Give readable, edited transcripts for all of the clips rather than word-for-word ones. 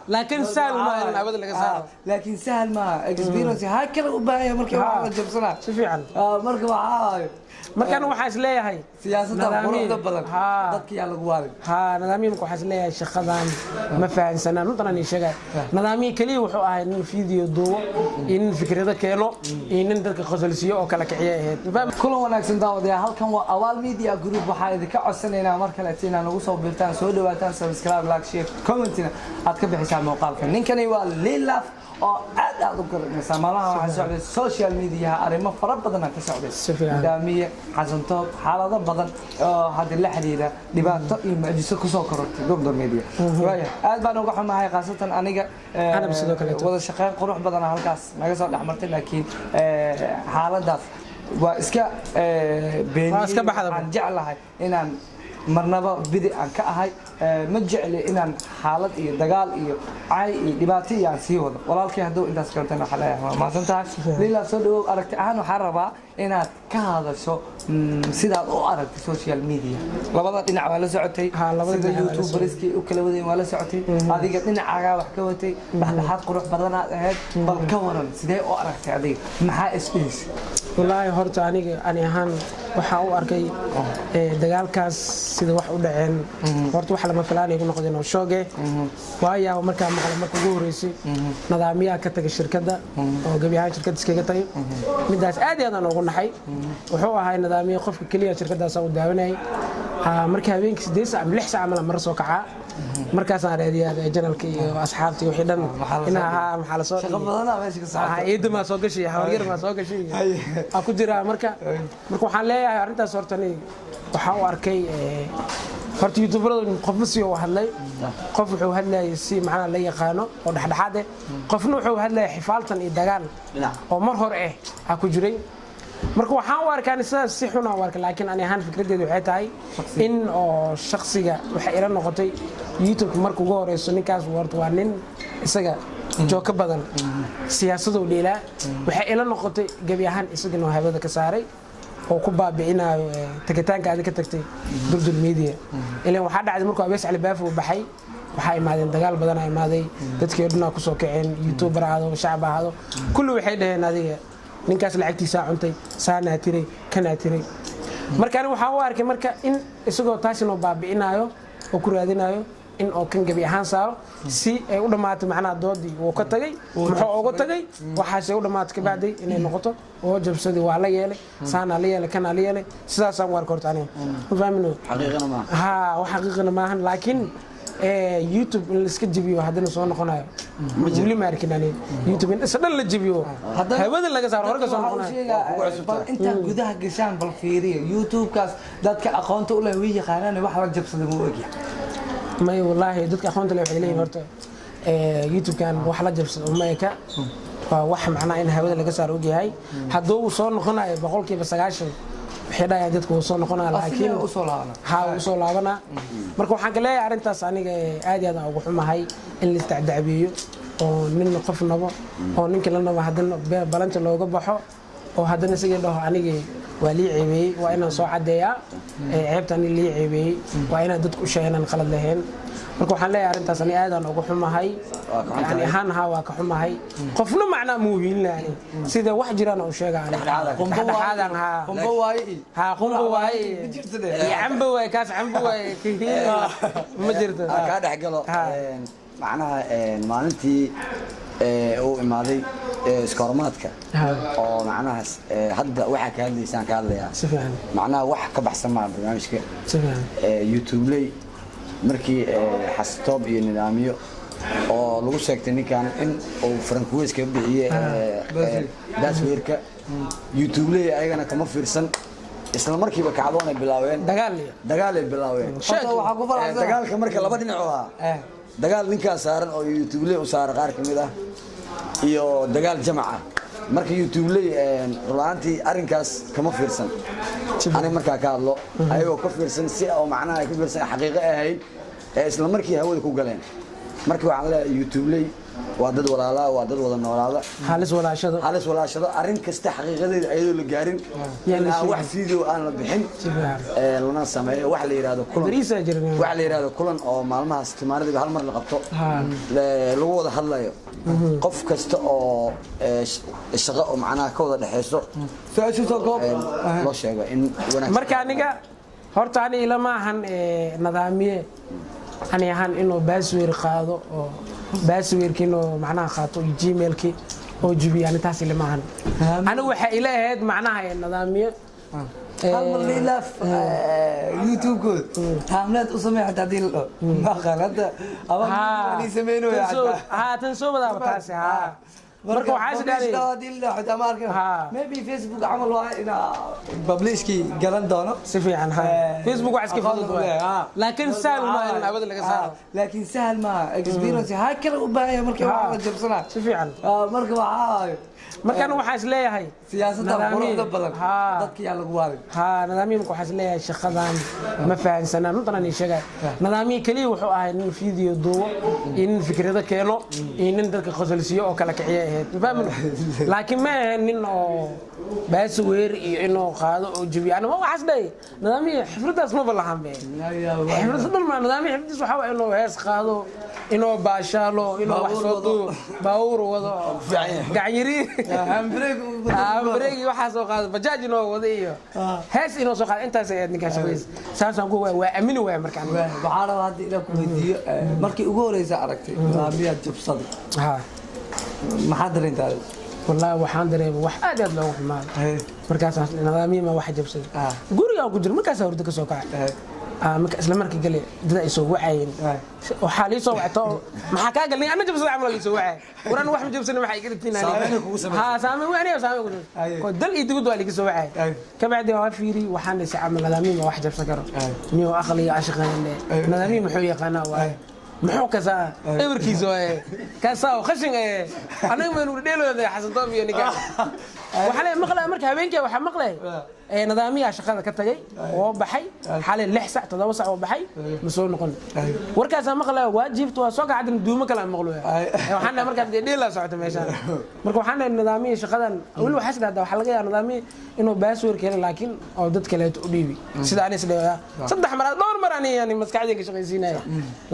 لكن سهل ما العبد اللي قصار لكن سهل ما اكسبيرينس هكذا وباهي markii waxa la jabsana si fiican marka waxa markan waxa is leeyahay siyaasadda quruxda badan dadka yaa lagu waarin nidaamiyada waxa is leeyahay shaqadan ma fahansanaa runtan aan sheegay nidaamiye kaliya wuxuu ahaa in video duubo in fikrado keeno in dadka qosolsiyo oo kala kiciyo ahayd kulan wanaagsan daawadayaal halkan waa awaal media group waxaan idinka codsanaynaa mar kale inaan nagu soo biirtaan soo dhawaataan subscribe like share commentina aad ka bixisaan muuqaalkan ninkani waa Lilaf oo aad u garanaysa malaha waxa socday social media arimo fara badan ka socday nidaamiye xasantood xaalado badan oo hadda la xiriira dhibaato iyo mucjiso ku soo korortay gobdor media waaya aad baan uga xumahay qaasatan aniga wada shaqeyn qurux badan halkaas naga soo dhaxmartay laakiin xaaladaas waa iska beeniyay aan jeclahay inaan marnaba bidi aan ka ahay ma jecli inaan xaalad iyo dagaal iyo caay iyo dhibaato aan sii wado walaalkay haduu intaas kartana waxa leeyahay ma santahay Lila soo dhaw aragti ahaan waxa rabaa inaad ka hadasho sidaad u aragtay social media labada dhinac waa la socotay sida youtuberskii u kala wadeen waa la socotay adiga dhinacaaga wax ka watay dhaxdhaxaad qurux badan aad ahayd bal ka waran sidee u aragtay adiga maxaa isbiis wallahi horta aniga ani ahaan waxa uu arkay dagaalkaas sida wax u dhaceen horta wax lama filaan ay ku noqdeen oo shooge waaya marka ugu horeysay nidaamiyaha ka tagay shirkadda oo gabiyaha shirkadda iskaga tagay midaas aad iyo aad ugu naxay wuxuu ahaa nidaamiye qofka kaliya shirkaddaas uu daawanayay marka habeenkii 8 saac 6 saac mar soo kacaa markaas aan raadiyay janalka iyo asxaabtii wixii dhan inaha maxaa la soo shaqo badan meesha ka socda ciidan ma soo gashay hawryar ma soo gashay ku jira marka waxaan leeyahay arintaas horta waxa uu arkay horta youtuberada qof si uu hadlay qof wuxuu hadlayay si macna la yaqaano oo dhaxdhaxaad ah qofna wuxuu hadlayay xifaaltan iyo dagaal oo mar hore ah ku jiray marka waxaan u arkaa sidaas si xun u arkaa laakiin ani ahaan fikradeedu waxay tahay in oo shakhsiga waxa ila noqotay youtube markuu ugu horeyso ninkaas warto waa nin isaga jooka badan siyaasadda u dheelaa waxa ila noqotay gabi ahaan isagana habada ka saaray oo ku baabi'inayo tagitaanka aad ka tagtay durdul media ilaa waxa dhacday markuu Abees Ali Baaf uu baxay waxa imaadeen dagaal badan ay imaaday dadkii oo dhan ku soo kaceen youtuber aado shacab aado kullu waxay dhaheen adiga ninkaas lacagtiisa cuntay saana tiray kana tiray marka waxa uu arkay marka in isagoo taasina baabi'inayo oo ku raadinayo in oo kan gabi ahaan saaro si ay u dhamaato macna doodii oo ka tagay wuxuu uga tagay waxa ay u dhamaato ka bacday inay noqoto oo jabsadii waa la yeelay saana la yeelay kana la yeelay sidaas aan warka horta aniga fahamino xaqiiqana ma wax xaqiiqana ma ahan laakiin youtube in la iska jibiyo hadana soo noqonayo wali ma arkinani youtube in isdhan la jibiyo hawada laga saaro horka soo noqonayo bal inta gudaha gashaan bal fiiriyo youtube kaas dadka aqoonta u leh way yaqaanaan wax la jabsada ma ogyahay ما والله دتك أخوانت اللي وحيلين هرت يوتيوب كان وحلا جبس أمريكا وواح معنا إن هذا اللي قصر وجهي هاي حدو وصل نقنا بقول كيف سجاش حدا يدتك وصل نقنا لكن وصل هذا مركو حق لا يعرف تصاني عادي هذا أو حما هاي اللي استعد بيه ونن نقف النبا ونن كلنا وحدنا بلنت اللي وقبحه وهذا نسيج له عني ولي عيبي وأنا صاعد يا عيبتني اللي عيبي وأنا ضدك شيء أنا خلد لهن مركو حلا يا رنت أصلي هذا أنا وحما هاي يعني هان هوا كحما هاي قفنا معنا موهين يعني سيدا واحد جيران أو شيء عليه هذا ها قم بواي يا عم بواي كاس عم بواي كهين ما جرت كذا حقله معناها ما أنتي oo imaaday iskoormaadka oo macnahaas hadda waxa ka hadlaysaan ka hadlayaa macnaha wax ka baxsan ma barnaamijka youtube lay markii xastoob iyo nidaamiyo oo lagu sheegtay ninkan in uu Francois ka bixiyay daasweerka youtube lay ayagana kama fiirsan isla markiiba kacdoon ay bilaaween dagaal ay bilaaween waxa ku farxsan dagaalka marka laba dhinac oo ah dagaal ninkaas saaran oo youtube lay u saar qaar kamid ah iyo dagaal jamaca marka youtube lay rulaantii arinkaas kama fiirsan ani marka ka hadlo ayagoo ka fiirsan si oo macnaha ka fiirsan xaqiiqo ahayd isla markii hawada ku galeen markii waxaan leeyahay youtube lay dad walaala waa dad wada noolaada halis walaashado arrin kasta xaqiiqadeeda ayadoo la gaarin wax video aan la bixin lana sameeyo wax la yiraahdo kulan oo maalmahaas timaanada hal mar la qabto lagu wada hadlayo qof kasta oo shaqo oo macnaha ka wada dhaxayso loo sheego in wanaag marka aniga horta ani ilama ahan nidaamiye ani ahan inuu password qaado oo passwordkiin oo macnaha qaato gmailki oo jubiyaan taas ilama ahan ana waxa ila ahayd macnaha nidaamiye lilaaf youtube kood taamleed u sameey xataa hadii la dhaho ma qalada ama sameeyno tan soo wada taas marka waxa isdhaanay dilla xataa ma arkin maybe facebook amal waa ina publishki galan doono si fiican facebook waa iska fudud laakiin sahal ma in abad laga saaro laakiin sahal ma experience ha kala u baahay marka waxa la jabsana si fiican marka waxa markaan waxa is leeyahay siyaasadda quruxda badan dadka yaa lagu waaday nidaamiyada waxa is leeyahay shaqadan ma fahansanaa runtan ay sheegay nidaamiyada kaliya wuxuu ahay in video duubo in fikrado keeno in dadka qosolsiyo oo kala kiciyo ahayd fahmin laakiin ma nin oo password iyo inuu qaado oo jabi ana waxa is leeyahay nidaamiyada xifradaas ma balahan be xifradaas ma nidaamiyada xifradiis waxa waa inuu hees qaado inuu baashaalo inuu wax soo duubo baawur wado gacanyiri ambregi waxa soo qaado bajaaj inoo wada iyo hees inoo soo qaado intaas ay ninka shaqeys saasan ku waa amini waa markaan waxa la hadii ila ku weydiyo markii ugu horeysay aragtay nidaamiyada jabsada maxaa dareentay والله waxaan dareemay wax aad aad loogu xumaado markaas nidaamiyada wax jabsada guriga ku jiro markaas hurdo ka soo kacay marka isla markii gali dad ay soo wacayeen waxa la soo wacto maxaa ka galnay ana jabsada amal la soo wacay waran wax ma jabsana waxa iga dhigtinaa saamay waani saamay ko dal idigu doo liga soo wacay ka bacdi waa fiiri waxaan is amal nidaamiyada wax jabsan karo niyo aqliga ashaqaan nidaamiyada muxuu yaqaanaa waa muxuu ka saa ewerkiisa waa ka saa khashin anaga ma inuu dheelooday xasan toob iyo ninka waxa la maqlay marka habeenkii waxa maqlay nidaamiyaha shaqada ka tagay oo baxay xalay 6 saac 7 saac oo baxay ma soo noqon warkaas maqlay waajibtu waa soo gacdan duuma kala maqlo waxaan marka dheela socota meesha marka waxaan nidaamiyaha shaqadan wali waxa sidada waxa laga yaabaa nidaamiyaha inuu password kale laakiin oo dad kale u dhiibi sida aan isleeyahay saddex mar dhowr mar aan yani maskaxdayga shaqaysiinaya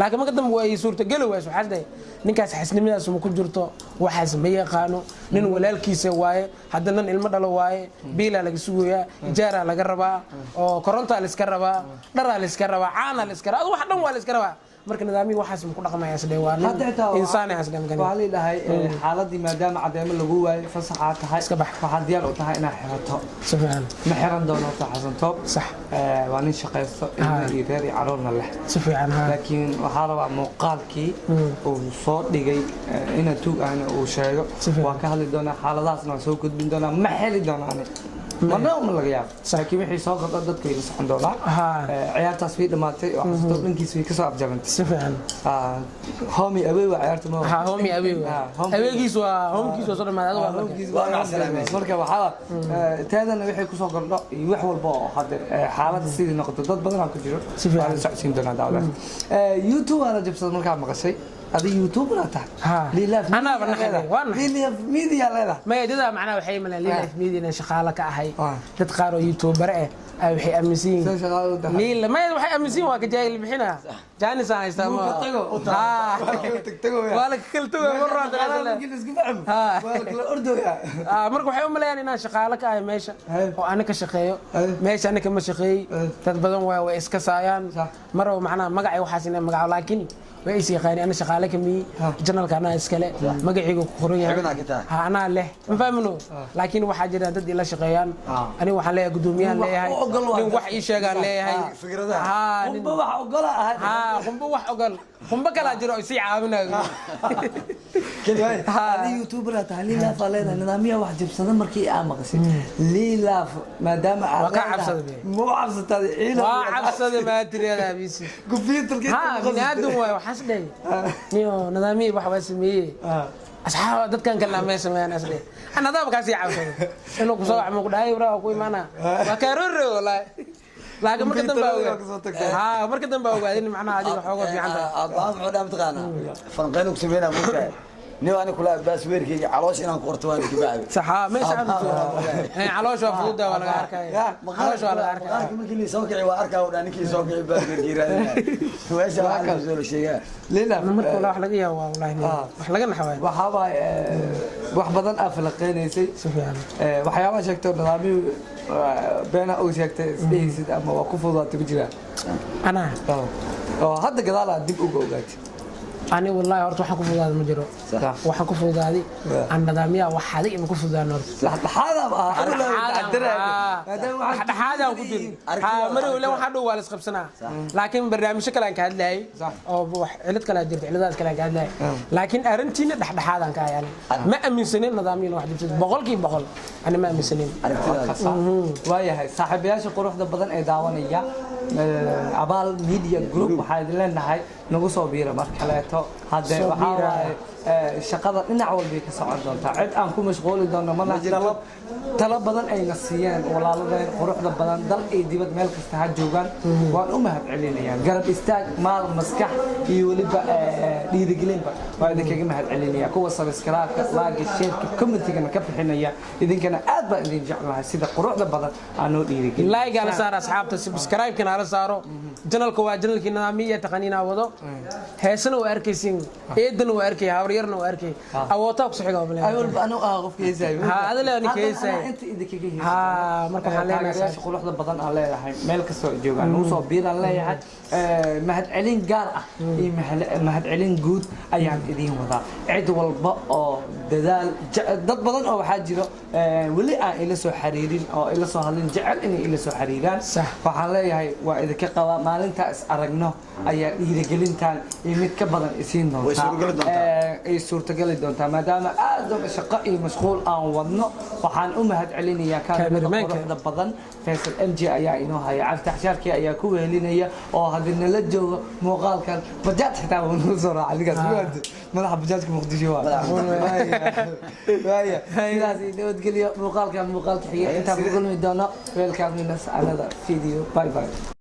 laakiin marka dambe way suurta gal waas waxa day ninkaas xisnimadaas ma ku jirto waxaas ma yaqaano nin walaalkiisa waaye haddana ilmo dhalo waaye biila laga sugayaa ijaara laga rabaa oo koronta la iska rabaa dhara la iska rabaa caana la iska rabaa wax dhan waa la iska rabaa marka nidaamii waxaas ma ku dhaqmayaa sidee waa insaan ah isla magan waxa leedahay xaaladii maadaama cadeemo lagu waayay fasaxa tahay iska bax waxa diyaar u tahay inaad xirato safaan ma xiran doono xasan toob sax waa nin shaqaysto in reer caroorna leh safaan laakiin waxa rabaa muuqaalkii uu soo dhigay inaad tuug aan uu sheego waa ka hadli doona xaaladaasna soo gudbin doona ma xili doona mana laga yaab laakiin wixii soo qada dadku ay socon doonaa ciyaartaas way dhamaatay oo xasto dhankiis way ka soo afjarantay si fiican homi away waa ciyaarta ma homi away awaygiis waa homkiis soo dhamaad waa homkiis waa marka waxa taadana wixii ku soo gordho iyo wax walba oo hadda xaalad sidii noqoto dad badan ku jiro si fiican socodsiin doonaa dawlad youtube ana jabsad markaa maqashay هذا يوتيوب ولا تحت ليلاف انا بنحكي وانا ليلاف ميديا لا ما يددا معناه waxay malan ليلاف ميديا shaqaala ka ahay dad qaar oo youtuber ah ay waxay aaminsan ليلا ما waxay aaminsan waa ka jaayil bixina jaanis aan haystaamo wala kalto marra marka waxay u malayaan inaan shaqaala ka ahay meesha oo ana ka shaqeeyo meesha ana kama shaqeey dad badan way iska saayaan mar oo macnaa magacay waxaas inay magac laakiin way is yaqaan ana shaqaale kamii janalka ana iskale magaciiga ku qoran yahay ana leh ma fahmino laakiin waxa jira dad ila shaqeeyaan ani waxa leeyahay gudoomiyaha leeyahay nin wax ii sheegaan leeyahay fikradaha qumba wax ogol ah qumba wax ogol qumba kala jiro si caawinayo هذا يوتيوبر تحليل فلان نظاميه واحد جبسده markii aan maqashay liilaaf maadaama muu cabsada waa cabsada ma tiriyada biisi computerka binaadam way waxas dhay niyo nidaamii wax waa sameeyay asxaab dadkan kala ma sameeyaan asde ana daba ka sii cabsada inuu ku soo wax ma ku dhahay waraa ku imaana waa ka roro wallahi laakiin marka dambe marka dambe ogaadin macnaha adiga xoogo fiican aad wuxuu dhaam taqaana fanqeen ku sameeyna نيو أنا كلها بس ويركي علاش أنا قرطوان كباعي صح ما يسعد علاش وفوده ولا عاركاي علاش ولا عاركاي ممكن لي سوكي واركا ولا نكي سوكي بس ويركي رادنا وايش على زول شيء ليلا marka wala wax laga yaabo wallahi wax laga naxaway waxa waay wax badan aflaqeenaysay si fiican waxyaabo sheegto nidaamyo beena oo sheegtay isdheeysid ama waa ku fududaatay ku jira ana oo hadda gadaal dib uga ogaatay ani wallahi horta waxaan ku fudaaday ma jiro waxaan ku fudaaday aan nidaamya wax xaday in ku fudaan horta dhaxada dhaxada ku dir mari wala waxa dhow wala isqabsanaa laakiin barnaamijyo kale aan ka hadlayay oo wax cilad kale jirta ciladaas kale aan ka hadlayay laakiin arintiina dhaxdhaxadan ka ayaan ma aaminsanin nidaamyada wax jirta boqolkiiba boqol ani ma aaminsanin waayahay saaxiibayaasha quruxda badan ee daawanaya abaal media group waxaa idin leenahay nagu soo biira mar kaleeto hadde waxaa waaye shaqada dhinac walba ka socon doontaa cid aan ku mashquuli doono mana talo badan ayna siiyeen walaaladeen quruxda badan dal iyo dibad meel kasta ha joogaan waan u mahad celinayaa garab istaag maal maskax iyo weliba dhiirigelinba waa idinkaga mahad celinayaa kuwa subscribe-ka like share-ka comment-gana ka bixinaya idinkana aad baan idin jeclahay sida quruxda badan aan noo dhiirigelin like ala saar asxaabta subscribe-kana ala saaro channelka waa channelkii nidaamiyada taqaniina wado heesana waa arkaysiin eedana waa arkay hawriyarna waa arkay awoota ku saxiga oo ay walba anu qofkeysay ha adala ni keysay inta idinkaga heesay ha marka waxaan leenahay quruxda badan aan leeyahay meel kasta oo joogaan noo soo biiraan leeyahay mahad celin gaar ah iyo mahad celin guud ayaan idin wadaa cid walba oo dadaal dad badan oo waxa jiro wali aan ila soo xariirin oo ila soo hadlin jecel in ila soo xariiraan waxaan leeyahay waa idinka qaba maalinta is aragno ayaa dhiirigelintan iyo mid ka badan isiin doonta ay suurtagali doontaa maadaama aad shaqo iyo mashquul aan wadno waxaan u mahad celinayaa kaamirada badan Faisal MJ ayaa inoo haya Cabdi Xashaarkii ayaa ku wehelinaya oo hadina la joogo muuqaalkan bajaaj xitaa uu soo raacay adigaas madaxa bajaajka Muqdisho waaya sidaas inoo geliyo muuqaalkan muuqaalka xiga inta ku kulmi doono welcome in another video bye bye